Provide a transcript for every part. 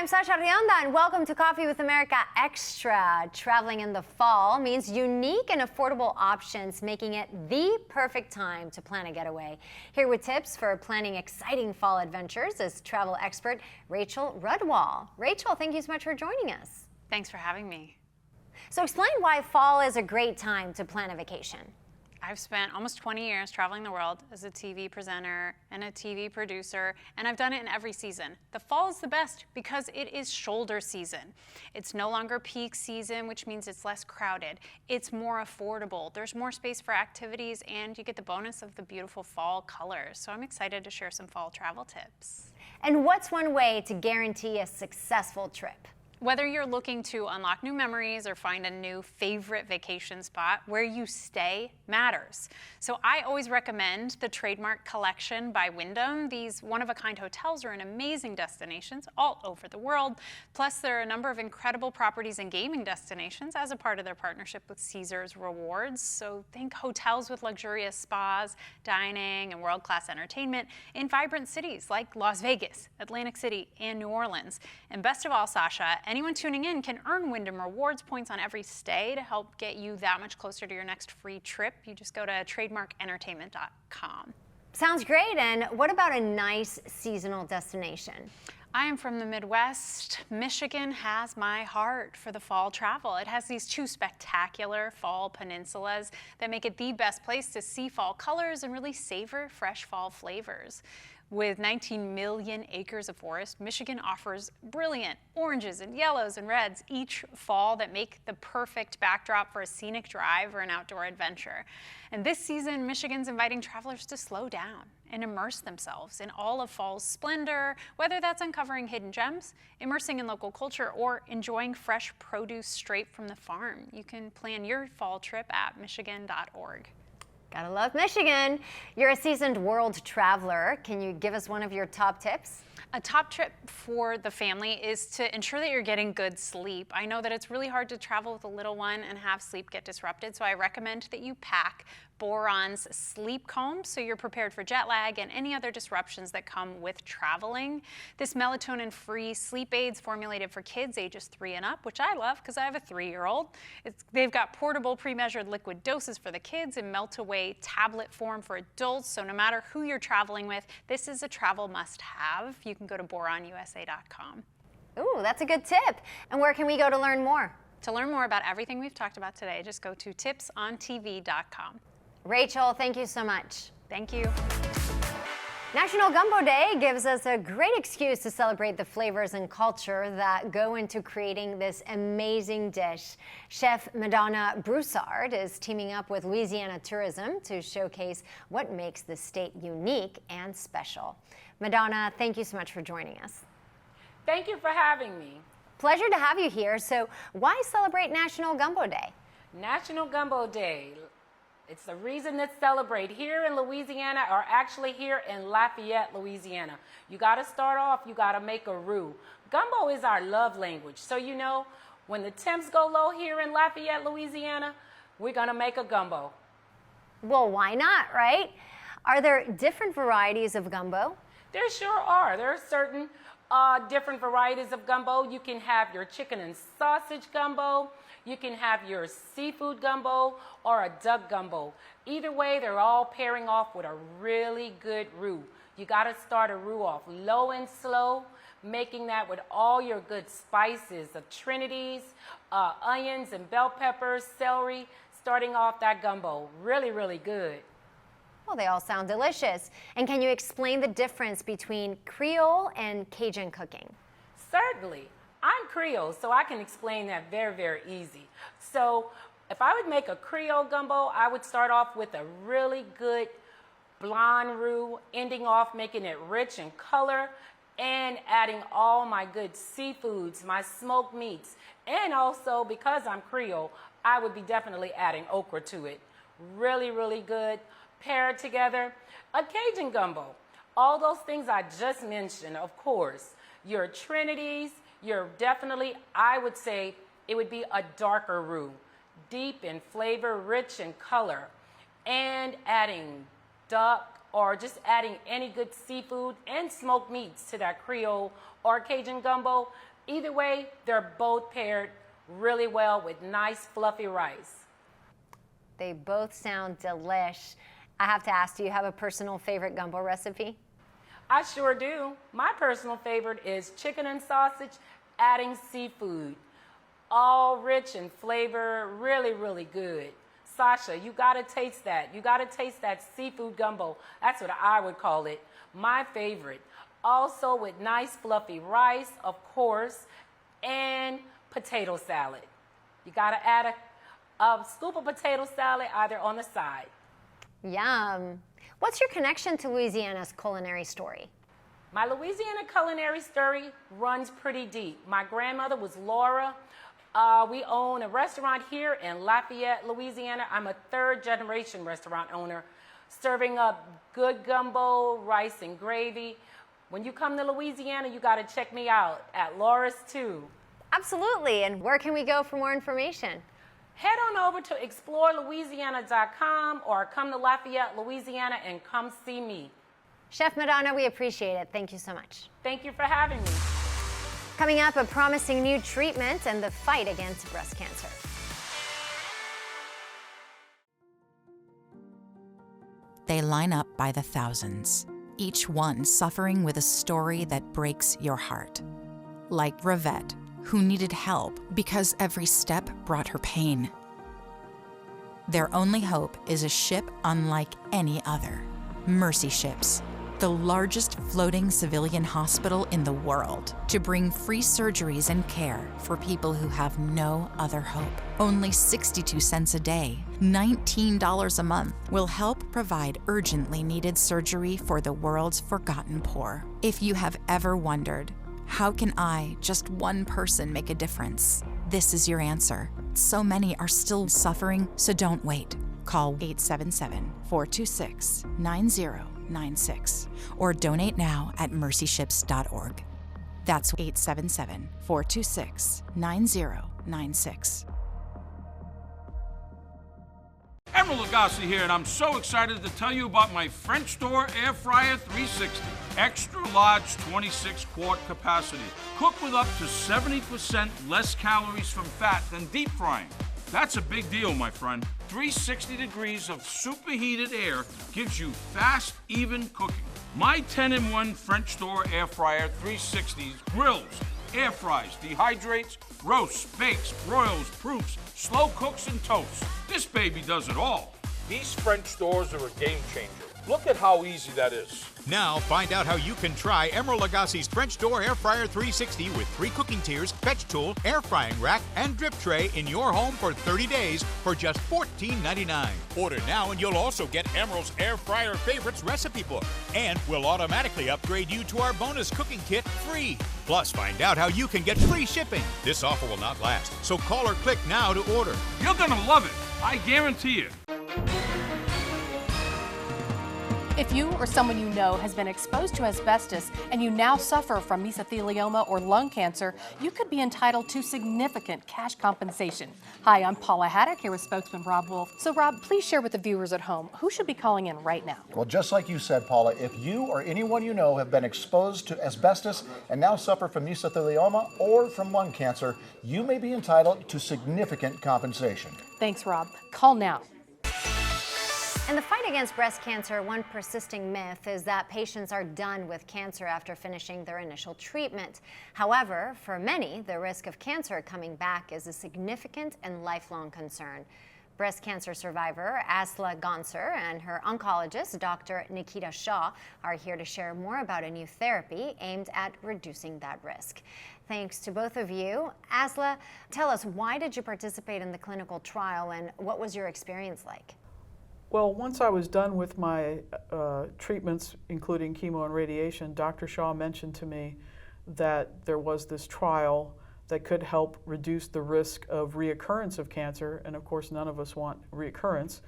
I'm Sasha Rionda, and welcome to Coffee with America Extra. Traveling in the fall means unique and affordable options, making it the perfect time to plan a getaway. Here with tips for planning exciting fall adventures is travel expert Rachel Rudwall. Rachel, thank you so much for joining us. Thanks for having me. So explain why fall is a great time to plan a vacation. I've spent almost 20 years traveling the world as a TV presenter and a TV producer, and I've done it in every season. The fall is the best because it is shoulder season. It's no longer peak season, which means it's less crowded. It's more affordable. There's more space for activities, and you get the bonus of the beautiful fall colors. So I'm excited to share some fall travel tips. And what's one way to guarantee a successful trip? Whether you're looking to unlock new memories or find a new favorite vacation spot, where you stay matters. So I always recommend the Trademark Collection by Wyndham. These one-of-a-kind hotels are in amazing destinations all over the world. Plus, there are a number of incredible properties and gaming destinations as a part of their partnership with Caesars Rewards. So think hotels with luxurious spas, dining, and world-class entertainment in vibrant cities like Las Vegas, Atlantic City, and New Orleans. And best of all, Sasha, anyone tuning in can earn Wyndham Rewards points on every stay to help get you that much closer to your next free trip. You just go to trademarkentertainment.com. Sounds great. And what about a nice seasonal destination? I am from the Midwest. Michigan has my heart for the fall travel. It has these two spectacular fall peninsulas that make it the best place to see fall colors and really savor fresh fall flavors. With 19 million acres of forest, Michigan offers brilliant oranges and yellows and reds each fall that make the perfect backdrop for a scenic drive or an outdoor adventure. And this season, Michigan's inviting travelers to slow down and immerse themselves in all of fall's splendor, whether that's uncovering hidden gems, immersing in local culture, or enjoying fresh produce straight from the farm. You can plan your fall trip at michigan.org. Gotta love Michigan. You're a seasoned world traveler. Can you give us one of your top tips? A top tip for the family is to ensure that you're getting good sleep. I know that it's really hard to travel with a little one and have sleep get disrupted, so I recommend that you pack Boron's sleep comb so you're prepared for jet lag and any other disruptions that come with traveling. This melatonin-free sleep aid's formulated for kids ages 3 and up, which I love because I have a 3-year-old. They've got portable pre-measured liquid doses for the kids and melt-away tablet form for adults, so no matter who you're traveling with, this is a travel must-have. You can go to boronusa.com. Ooh, that's a good tip. And where can we go to learn more? To learn more about everything we've talked about today, just go to tipsontv.com. Rachel, thank you so much. Thank you. National Gumbo Day gives us a great excuse to celebrate the flavors and culture that go into creating this amazing dish. Chef Madonna Broussard is teaming up with Louisiana Tourism to showcase what makes the state unique and special. Madonna, thank you so much for joining us. Thank you for having me. Pleasure to have you here. So why celebrate National Gumbo Day? National Gumbo Day. It's the reason to celebrate here in Louisiana, or actually here in Lafayette, Louisiana. You got to start off, you got to make a roux. Gumbo is our love language. So you know, when the temps go low here in Lafayette, Louisiana, we're going to make a gumbo. Well, why not, right? Are there different varieties of gumbo? There sure are. There are certain different varieties of gumbo. You can have your chicken and sausage gumbo. You can have your seafood gumbo or a duck gumbo. Either way, they're all pairing off with a really good roux. You got to start a roux off low and slow, making that with all your good spices of Trinities, onions and bell peppers, celery, starting off that gumbo. Really, really good. Well, they all sound delicious. And can you explain the difference between Creole and Cajun cooking? Certainly. I'm Creole, so I can explain that very, very easy. So if I would make a Creole gumbo, I would start off with a really good blonde roux, ending off making it rich in color and adding all my good seafoods, my smoked meats. And also, because I'm Creole, I would be definitely adding okra to it. Really, really good. Paired together. A Cajun gumbo. All those things I just mentioned, of course. Your Trinities, you're definitely, I would say, it would be a darker roux, deep in flavor, rich in color, and adding duck or just adding any good seafood and smoked meats to that Creole or Cajun gumbo. Either way, they're both paired really well with nice fluffy rice. They both sound delish. I have to ask, do you have a personal favorite gumbo recipe? I sure do. My personal favorite is chicken and sausage, adding seafood. All rich in flavor, really, really good. Sasha, you gotta taste that. You gotta taste that seafood gumbo. That's what I would call it. My favorite. Also with nice fluffy rice, of course, and potato salad. You gotta add a scoop of potato salad either on the side. Yum. What's your connection to Louisiana's culinary story? My Louisiana culinary story runs pretty deep. My grandmother was Laura. We own a restaurant here in Lafayette, Louisiana. I'm a third-generation restaurant owner, serving up good gumbo, rice, and gravy. When you come to Louisiana, you got to check me out at Laura's too. Absolutely. And where can we go for more information? Head on over to explorelouisiana.com or come to Lafayette, Louisiana, and come see me. Chef Madonna, we appreciate it. Thank you so much. Thank you for having me. Coming up, a promising new treatment and the fight against breast cancer. They line up by the thousands, each one suffering with a story that breaks your heart. Like Rivette, who needed help because every step brought her pain. Their only hope is a ship unlike any other, Mercy Ships, the largest floating civilian hospital in the world, to bring free surgeries and care for people who have no other hope. Only 62 cents a day, $19 a month, will help provide urgently needed surgery for the world's forgotten poor. If you have ever wondered, how can I, just one person, make a difference? This is your answer. So many are still suffering, so don't wait. Call 877-426-9096 or donate now at mercyships.org. That's 877-426-9096. Emeril Lagasse here, and I'm so excited to tell you about my French door air fryer 360. Extra large 26-quart capacity. Cook with up to 70% less calories from fat than deep frying. That's a big deal, my friend. 360 degrees of superheated air gives you fast, even cooking. My 10-in-1 French door air fryer 360s grills, air fries, dehydrates, roasts, bakes, broils, proofs, slow cooks, and toasts. This baby does it all. These French doors are a game changer. Look at how easy that is. Now find out how you can try Emeril Lagasse's French Door Air Fryer 360 with 3 cooking tiers, fetch tool, air frying rack, and drip tray in your home for 30 days for just $14.99. Order now and you'll also get Emeril's Air Fryer Favorites recipe book. And we'll automatically upgrade you to our bonus cooking kit free. Plus, find out how you can get free shipping. This offer will not last, so call or click now to order. You're gonna love it, I guarantee it. If you or someone you know has been exposed to asbestos and you now suffer from mesothelioma or lung cancer, you could be entitled to significant cash compensation. Hi, I'm Paula Haddock here with spokesman Rob Wolf. So Rob, please share with the viewers at home, who should be calling in right now? Well, just like you said, Paula, if you or anyone you know have been exposed to asbestos and now suffer from mesothelioma or from lung cancer, you may be entitled to significant compensation. Thanks, Rob. Call now. In the fight against breast cancer, one persisting myth is that patients are done with cancer after finishing their initial treatment. However, for many, the risk of cancer coming back is a significant and lifelong concern. Breast cancer survivor Asla Gonser and her oncologist, Dr. Nikita Shah, are here to share more about a new therapy aimed at reducing that risk. Thanks to both of you. Asla, tell us, why did you participate in the clinical trial and what was your experience like? Well, once I was done with my treatments, including chemo and radiation, Dr. Shah mentioned to me that there was this trial that could help reduce the risk of reoccurrence of cancer, and of course none of us want reoccurrence.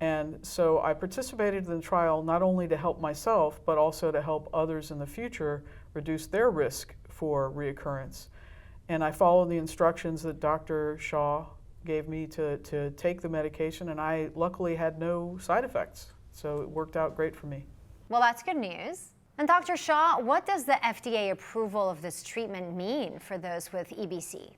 And so I participated in the trial not only to help myself, but also to help others in the future reduce their risk for reoccurrence. And I followed the instructions that Dr. Shah gave me to take the medication, and I luckily had no side effects. So it worked out great for me. Well, that's good news. And Dr. Shah, what does the FDA approval of this treatment mean for those with EBC?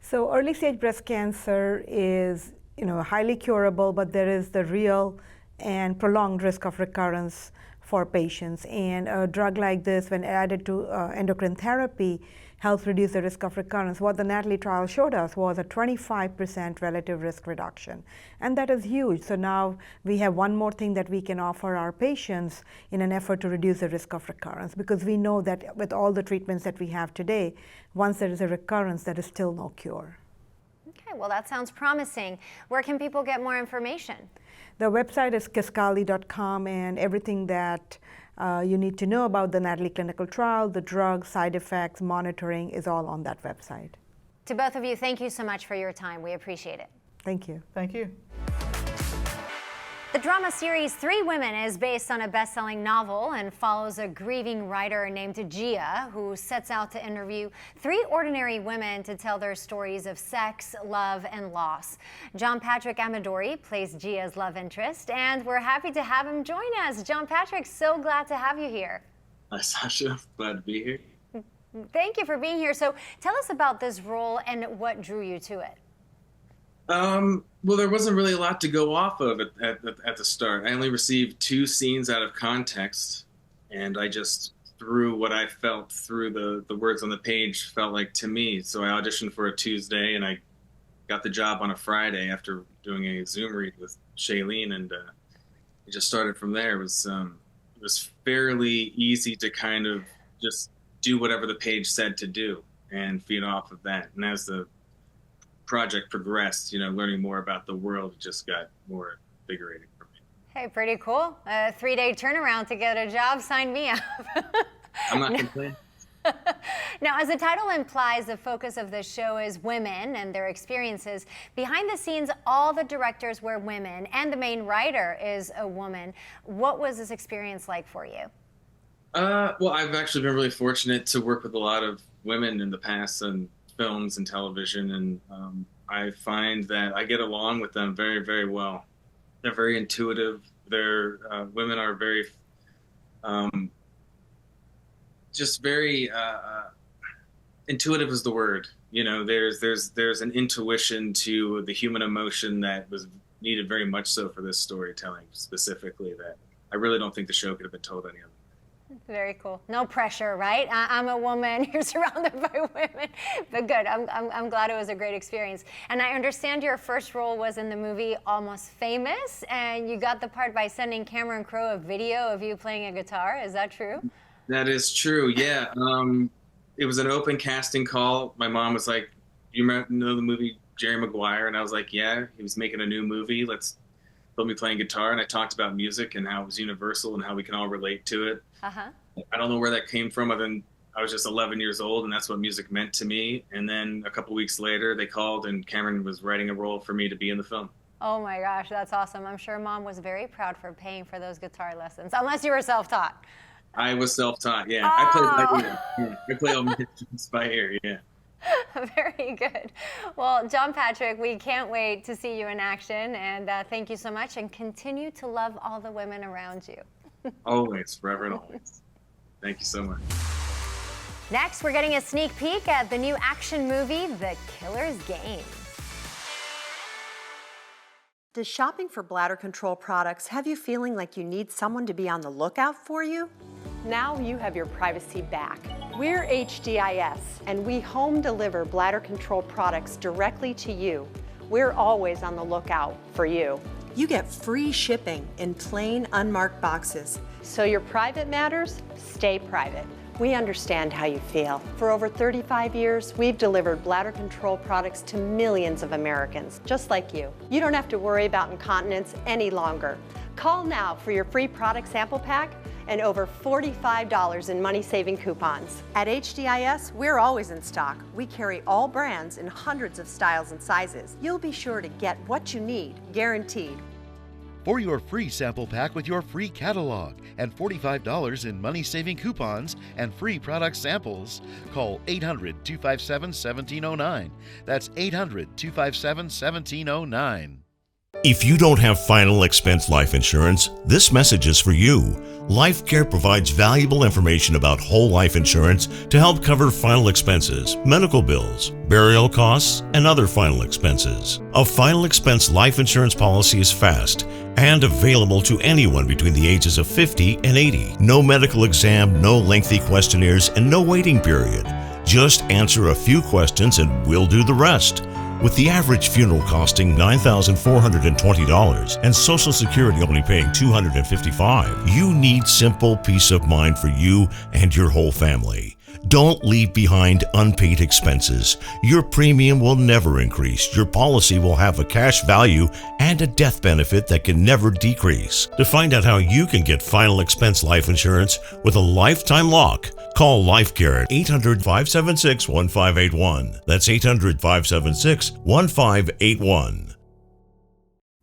So early stage breast cancer is, highly curable, but there is the real and prolonged risk of recurrence for patients. And a drug like this, when added to endocrine therapy, helps reduce the risk of recurrence. What the NATALEE trial showed us was a 25% relative risk reduction. And that is huge. So now we have one more thing that we can offer our patients in an effort to reduce the risk of recurrence, because we know that with all the treatments that we have today, once there is a recurrence, there is still no cure. Okay, well, that sounds promising. Where can people get more information? The website is Kisqali.com, and everything that you need to know about the NATALEE clinical trial, the drug, side effects, monitoring is all on that website. To both of you, thank you so much for your time. We appreciate it. Thank you. Thank you. The drama series 3 Women is based on a best-selling novel and follows a grieving writer named Gia, who sets out to interview 3 ordinary women to tell their stories of sex, love, and loss. John Patrick Amadori plays Gia's love interest, and we're happy to have him join us. John Patrick, so glad to have you here. Hi, Sasha. Glad to be here. Thank you for being here. So tell us about this role and what drew you to it. Well, there wasn't really a lot to go off of at the start. I only received 2 scenes out of context, and I just threw what I felt through the words on the page felt like to me. So I auditioned for a Tuesday, and I got the job on a Friday after doing a Zoom read with Shailene, and it just started from there. It was fairly easy to kind of just do whatever the page said to do and feed off of that. And as the project progressed, learning more about the world just got more invigorating for me. Hey, pretty cool. A 3-day turnaround to get a job. Sign me up. I'm not complaining. Now, as the title implies, the focus of the show is women and their experiences. Behind the scenes, all the directors were women, and the main writer is a woman. What was this experience like for you? Well, I've actually been really fortunate to work with a lot of women in the past and films and television, and I find that I get along with them very, very well. They're very intuitive. Women are very, just very intuitive is the word. There's an intuition to the human emotion that was needed very much so for this storytelling specifically, that I really don't think the show could have been told any other. Very cool. No pressure, right? I'm a woman. You're surrounded by women. But good. I'm glad it was a great experience. And I understand your first role was in the movie Almost Famous, and you got the part by sending Cameron Crowe a video of you playing a guitar. Is that true? That is true, yeah. It was an open casting call. My mom was like, you know the movie Jerry Maguire? And I was like, yeah. He was making a new movie. Let's film me playing guitar. And I talked about music and how it was universal and how we can all relate to it. Uh-huh. I don't know where that came from, other than I was just 11 years old, and that's what music meant to me. And then a couple weeks later, they called, and Cameron was writing a role for me to be in the film. Oh my gosh, that's awesome. I'm sure Mom was very proud for paying for those guitar lessons, unless you were self-taught. I was self-taught, yeah. Oh. I played by ear. Yeah. I play all my instruments by ear, yeah. Very good. Well, John Patrick, we can't wait to see you in action, and thank you so much, and continue to love all the women around you. Always, forever and always. Thank you so much. Next, we're getting a sneak peek at the new action movie, The Killer's Game. Does shopping for bladder control products have you feeling like you need someone to be on the lookout for you? Now you have your privacy back. We're HDIS, and we home deliver bladder control products directly to you. We're always on the lookout for you. You get free shipping in plain, unmarked boxes. So your private matters stay private. We understand how you feel. For over 35 years, we've delivered bladder control products to millions of Americans, just like you. You don't have to worry about incontinence any longer. Call now for your free product sample pack and over $45 in money-saving coupons. At HDIS, we're always in stock. We carry all brands in hundreds of styles and sizes. You'll be sure to get what you need, guaranteed. For your free sample pack with your free catalog and $45 in money-saving coupons and free product samples, call 800-257-1709. That's 800-257-1709. If you don't have final expense life insurance, this message is for you. LifeCare provides valuable information about whole life insurance to help cover final expenses, medical bills, burial costs, and other final expenses. A final expense life insurance policy is fast and available to anyone between the ages of 50 and 80. No medical exam, no lengthy questionnaires, and no waiting period. Just answer a few questions and we'll do the rest. With the average funeral costing $9,420 and Social Security only paying $255, you need simple peace of mind for you and your whole family. Don't leave behind unpaid expenses. Your premium will never increase. Your policy will have a cash value and a death benefit that can never decrease. To find out how you can get final expense life insurance with a lifetime lock, call LifeCare at 800-576-1581. That's 800-576-1581.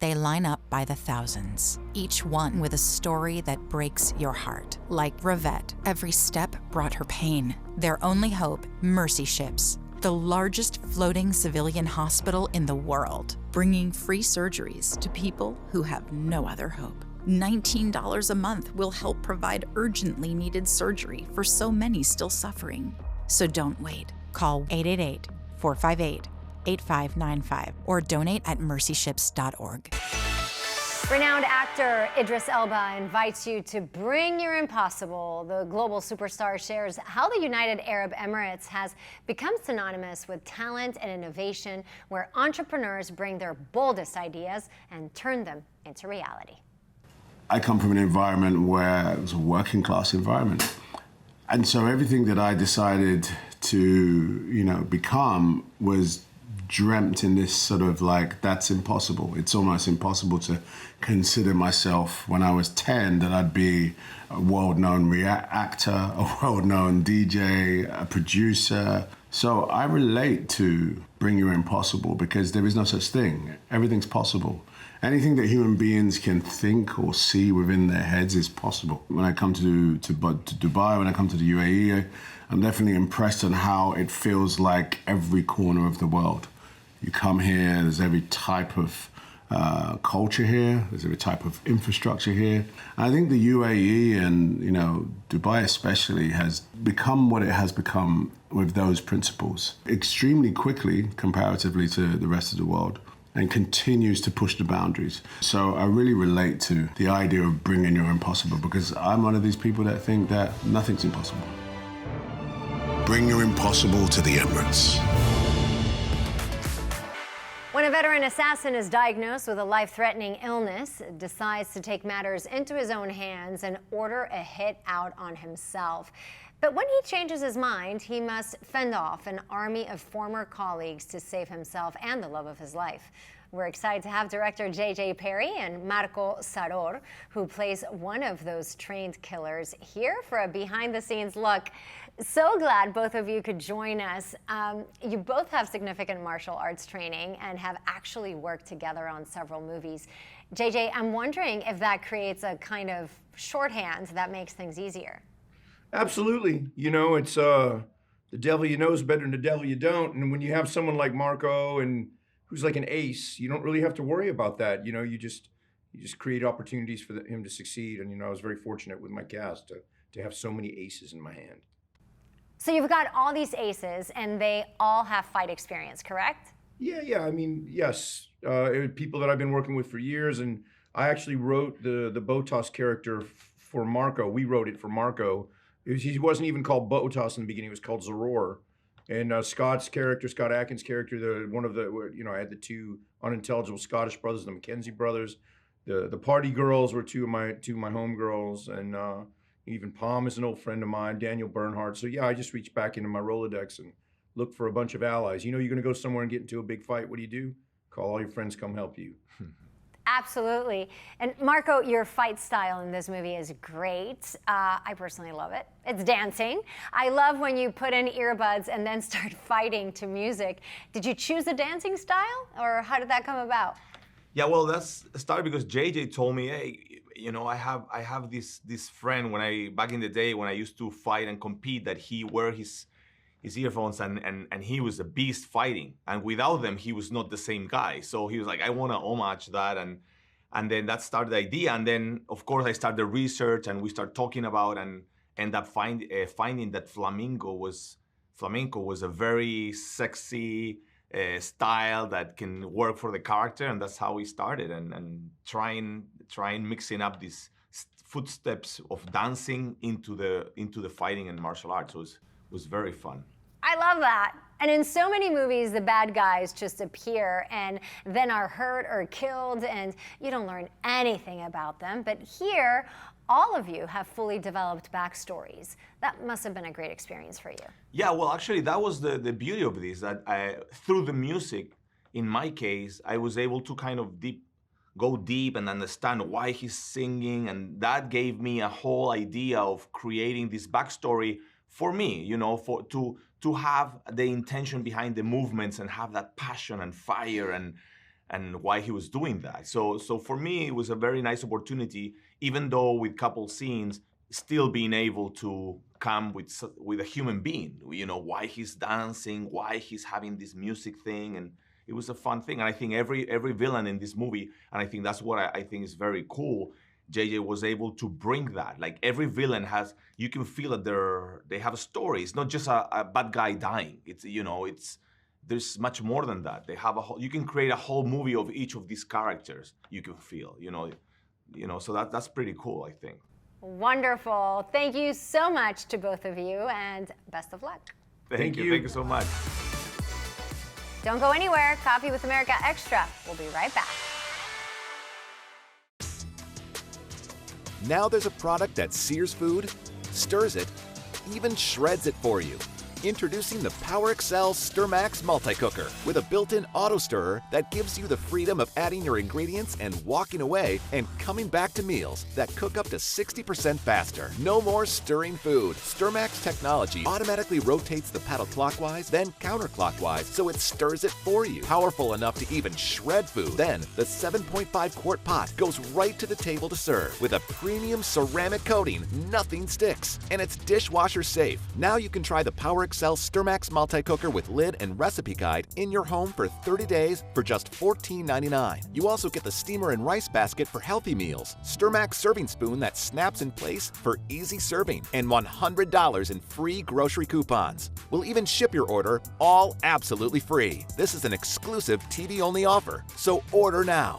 They line up by the thousands, each one with a story that breaks your heart. Like Rivette, every step brought her pain. Their only hope, Mercy Ships, the largest floating civilian hospital in the world, bringing free surgeries to people who have no other hope. $19 a month will help provide urgently needed surgery for so many still suffering. So don't wait. Call 888-458-8595 or donate at mercyships.org. Renowned actor Idris Elba invites you to bring your impossible. The global superstar shares how the United Arab Emirates has become synonymous with talent and innovation, where entrepreneurs bring their boldest ideas and turn them into reality. I come from an environment where it was a working class environment. And so everything that I decided to, become was dreamt in this sort of like, that's impossible. It's almost impossible to consider myself when I was 10 that I'd be a world-known actor, a world-known DJ, a producer. So I relate to Bring Your Impossible because there is no such thing. Everything's possible. Anything that human beings can think or see within their heads is possible. When I come to Dubai, when I come to the UAE, I'm definitely impressed on how it feels like every corner of the world. You come here, there's every type of culture here, there's every type of infrastructure here. And I think the UAE and Dubai especially has become what it has become with those principles extremely quickly comparatively to the rest of the world, and continues to push the boundaries. So I really relate to the idea of bringing your impossible because I'm one of these people that think that nothing's impossible. Bring your impossible to the Emirates. When a veteran assassin is diagnosed with a life-threatening illness, decides to take matters into his own hands and order a hit out on himself. But when he changes his mind, he must fend off an army of former colleagues to save himself and the love of his life. We're excited to have director J.J. Perry and Marco Saror, who plays one of those trained killers, here for a behind-the-scenes look. So glad both of you could join us. You both have significant martial arts training and have actually worked together on several movies. J.J., I'm wondering if that creates a kind of shorthand that makes things easier. Absolutely. It's the devil you know is better than the devil you don't. And when you have someone like Marco and who's like an ace, you don't really have to worry about that. You just create opportunities for him to succeed. And I was very fortunate with my cast to have so many aces in my hand. So you've got all these aces, and they all have fight experience, correct? Yeah. I mean, yes. People that I've been working with for years, and I actually wrote the Botas character for Marco. We wrote it for Marco. He wasn't even called Botas in the beginning. He was called Zaror. And Scott Atkins' character, I had the two unintelligible Scottish brothers, the Mackenzie brothers. The party girls were two of my homegirls, and even Palm is an old friend of mine, Daniel Bernhardt. So yeah, I just reached back into my Rolodex and looked for a bunch of allies. You're going to go somewhere and get into a big fight. What do? Call all your friends, come help you. Absolutely. And Marco, your fight style in this movie is great. I personally love it. It's dancing. I love when you put in earbuds and then start fighting to music. Did you choose a dancing style, or how did that come about? Yeah, well, that's started because JJ told me, hey, I have this friend back in the day when I used to fight and compete, that he wear his earphones, and he was a beast fighting. And without them, he was not the same guy. So he was like, I want to homage that. And then that started the idea. And then, of course, I started research, and we started talking about and end up finding that flamenco was a very sexy style that can work for the character. And that's how we started, and trying mixing up these footsteps of dancing into the fighting and martial arts was very fun. I love that. And in so many movies, the bad guys just appear and then are hurt or killed, and you don't learn anything about them. But here, all of you have fully developed backstories. That must have been a great experience for you. Yeah, well, actually, that was the beauty of this, that through the music, in my case, I was able to kind of go deep and understand why he's singing, and that gave me a whole idea of creating this backstory for me, to have the intention behind the movements and have that passion and fire and why he was doing that. So for me, it was a very nice opportunity, even though with couple scenes, still being able to come with a human being, why he's dancing, why he's having this music thing, and it was a fun thing. And I think every villain in this movie, and I think that's what I think is very cool, JJ was able to bring that. Like every villain you can feel that they have a story. It's not just a bad guy dying. There's much more than that. They have you can create a whole movie of each of these characters. You can feel, so that's pretty cool, I think. Wonderful. Thank you so much to both of you, and best of luck. Thank you. Thank you so much. Don't go anywhere. Coffee with America Extra. We'll be right back. Now there's a product that sears food, stirs it, even shreds it for you. Introducing the PowerXL StirMax Multi-Cooker with a built-in auto stirrer that gives you the freedom of adding your ingredients and walking away and coming back to meals that cook up to 60% faster. No more stirring food. StirMax technology automatically rotates the paddle clockwise, then counterclockwise, so it stirs it for you. Powerful enough to even shred food. Then the 7.5 quart pot goes right to the table to serve. With a premium ceramic coating, nothing sticks. And it's dishwasher safe. Now you can try the PowerXL StirMax Multi-Cooker with lid and recipe guide in your home for 30 days for just $14.99. You also get the steamer and rice basket for healthy meals, StirMax serving spoon that snaps in place for easy serving, and $100 in free grocery coupons. We'll even ship your order all absolutely free. This is an exclusive TV-only offer, so order now.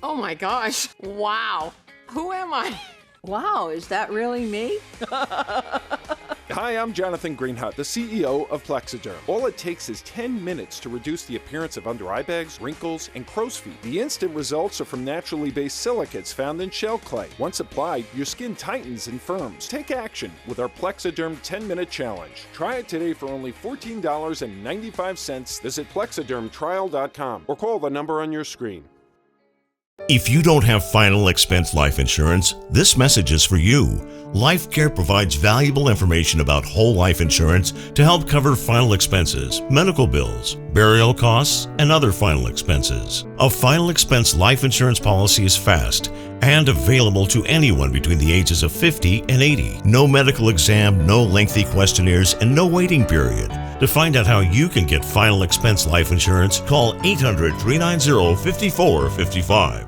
Oh my gosh, wow. Who am I? Wow, is that really me? Hi, I'm Jonathan Greenhut, the CEO of Plexiderm. All it takes is 10 minutes to reduce the appearance of under eye bags, wrinkles, and crow's feet. The instant results are from naturally based silicates found in shell clay. Once applied, your skin tightens and firms. Take action with our Plexiderm 10-minute challenge. Try it today for only $14.95. Visit plexidermtrial.com or call the number on your screen. If you don't have final expense life insurance, this message is for you. LifeCare provides valuable information about whole life insurance to help cover final expenses, medical bills, burial costs, and other final expenses. A final expense life insurance policy is fast and available to anyone between the ages of 50 and 80. No medical exam, no lengthy questionnaires, and no waiting period. To find out how you can get final expense life insurance, call 800-390-5455.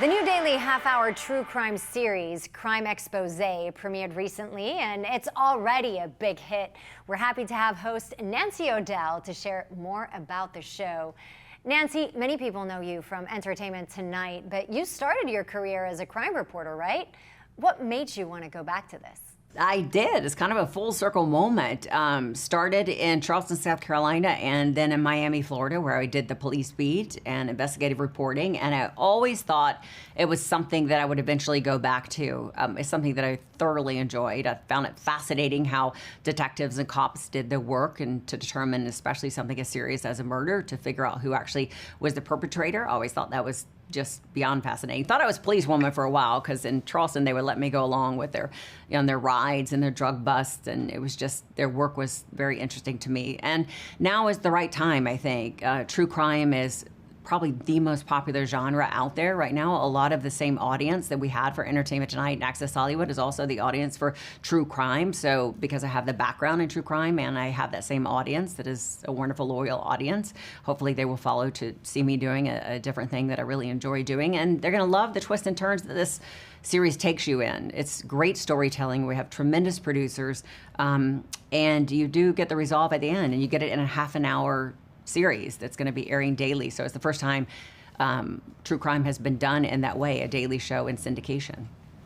The new daily half-hour true crime series, Crime Exposé, premiered recently, and it's already a big hit. We're happy to have host Nancy O'Dell to share more about the show. Nancy, many people know you from Entertainment Tonight, but you started your career as a crime reporter, right? What made you want to go back to this? I did. It's kind of a full circle moment. Started in Charleston, South Carolina, and then in Miami, Florida, where I did the police beat and investigative reporting. And I always thought it was something that I would eventually go back to. It's something that I thoroughly enjoyed. I found it fascinating how detectives and cops did their work, and to determine, especially something as serious as a murder, to figure out who actually was the perpetrator. I always thought that was just beyond fascinating. Thought I was a police woman for a while, because in Charleston they would let me go along with their rides and their drug busts, and it was just, their work was very interesting to me. And now is the right time, I think. True crime is probably the most popular genre out there right now. A lot of the same audience that we had for Entertainment Tonight and Access Hollywood is also the audience for true crime. So because I have the background in true crime and I have that same audience that is a wonderful, loyal audience, hopefully they will follow to see me doing a different thing that I really enjoy doing. And they're going to love the twists and turns that this series takes you in. It's great storytelling. We have tremendous producers, and you do get the resolve at the end, and you get it in a half an hour series that's going to be airing daily. So it's the first time true crime has been done in that way, a daily show in syndication.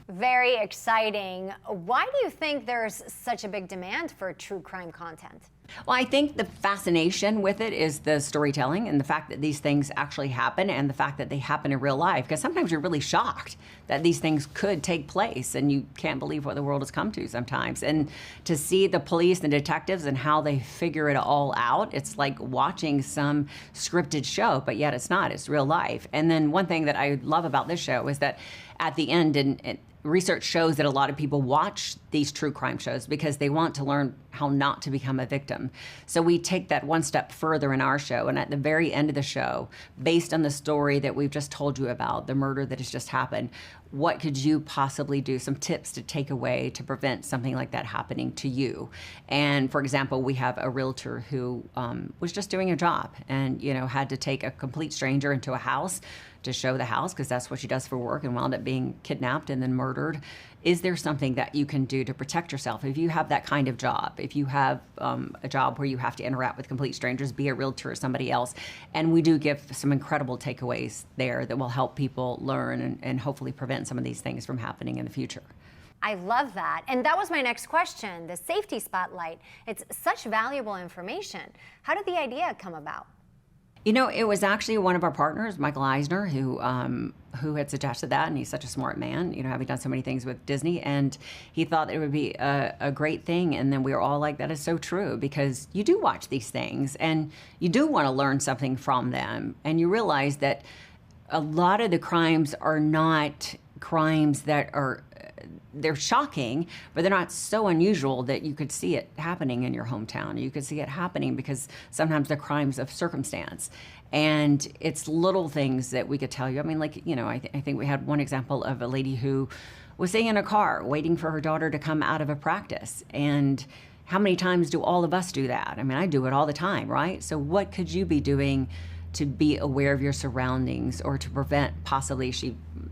Very exciting. Why do you think there's such a big demand for true crime content? Well, I think the fascination with it is the storytelling and the fact that these things actually happen and the fact that they happen in real life. Because sometimes you're really shocked that these things could take place and you can't believe what the world has come to sometimes. And to see the police and detectives and how they figure it all out, it's like watching some scripted show, but yet it's not. It's real life. And then one thing that I love about this show is that at the end, and research shows that a lot of people watch these true crime shows because they want to learn how not to become a victim. So we take that one step further in our show, and at the very end of the show, based on the story that we've just told you about, the murder that has just happened, what could you possibly do, some tips to take away to prevent something like that happening to you? And for example, we have a realtor who was just doing a job and had to take a complete stranger into a house to show the house because that's what she does for work, and wound up being kidnapped and then murdered. Is there something that you can do to protect yourself? If you have that kind of job, if you have a job where you have to interact with complete strangers, be a realtor or somebody else, and we do give some incredible takeaways there that will help people learn and hopefully prevent some of these things from happening in the future. I love that. And that was my next question, the safety spotlight. It's such valuable information. How did the idea come about? It was actually one of our partners, Michael Eisner, who had suggested that, and he's such a smart man, having done so many things with Disney, and he thought it would be a great thing. And then we were all like, that is so true, because you do watch these things, and you do want to learn something from them, and you realize that a lot of the crimes are not crimes that are they're shocking, but they're not so unusual that you could see it happening in your hometown. You could see it happening because sometimes they're crimes of circumstance. And it's little things that we could tell you. I mean, I think we had one example of a lady who was sitting in a car waiting for her daughter to come out of a practice. And how many times do all of us do that? I mean, I do it all the time, right? So what could you be doing to be aware of your surroundings or to prevent possibly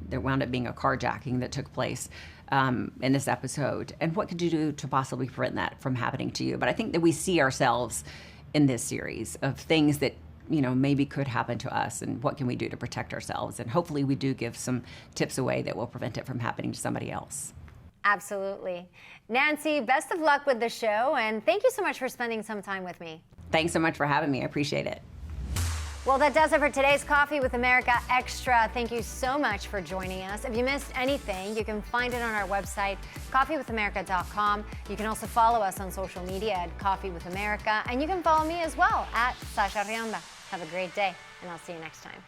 there wound up being a carjacking that took place in this episode? And what could you do to possibly prevent that from happening to you? But I think that we see ourselves in this series of things that, maybe could happen to us, and what can we do to protect ourselves? And hopefully we do give some tips away that will prevent it from happening to somebody else. Absolutely. Nancy, best of luck with the show, and thank you so much for spending some time with me. Thanks so much for having me. I appreciate it. Well, that does it for today's Coffee with America Extra. Thank you so much for joining us. If you missed anything, you can find it on our website, coffeewithamerica.com. You can also follow us on social media at Coffee with America, and you can follow me as well at Sasha Rionda. Have a great day, and I'll see you next time.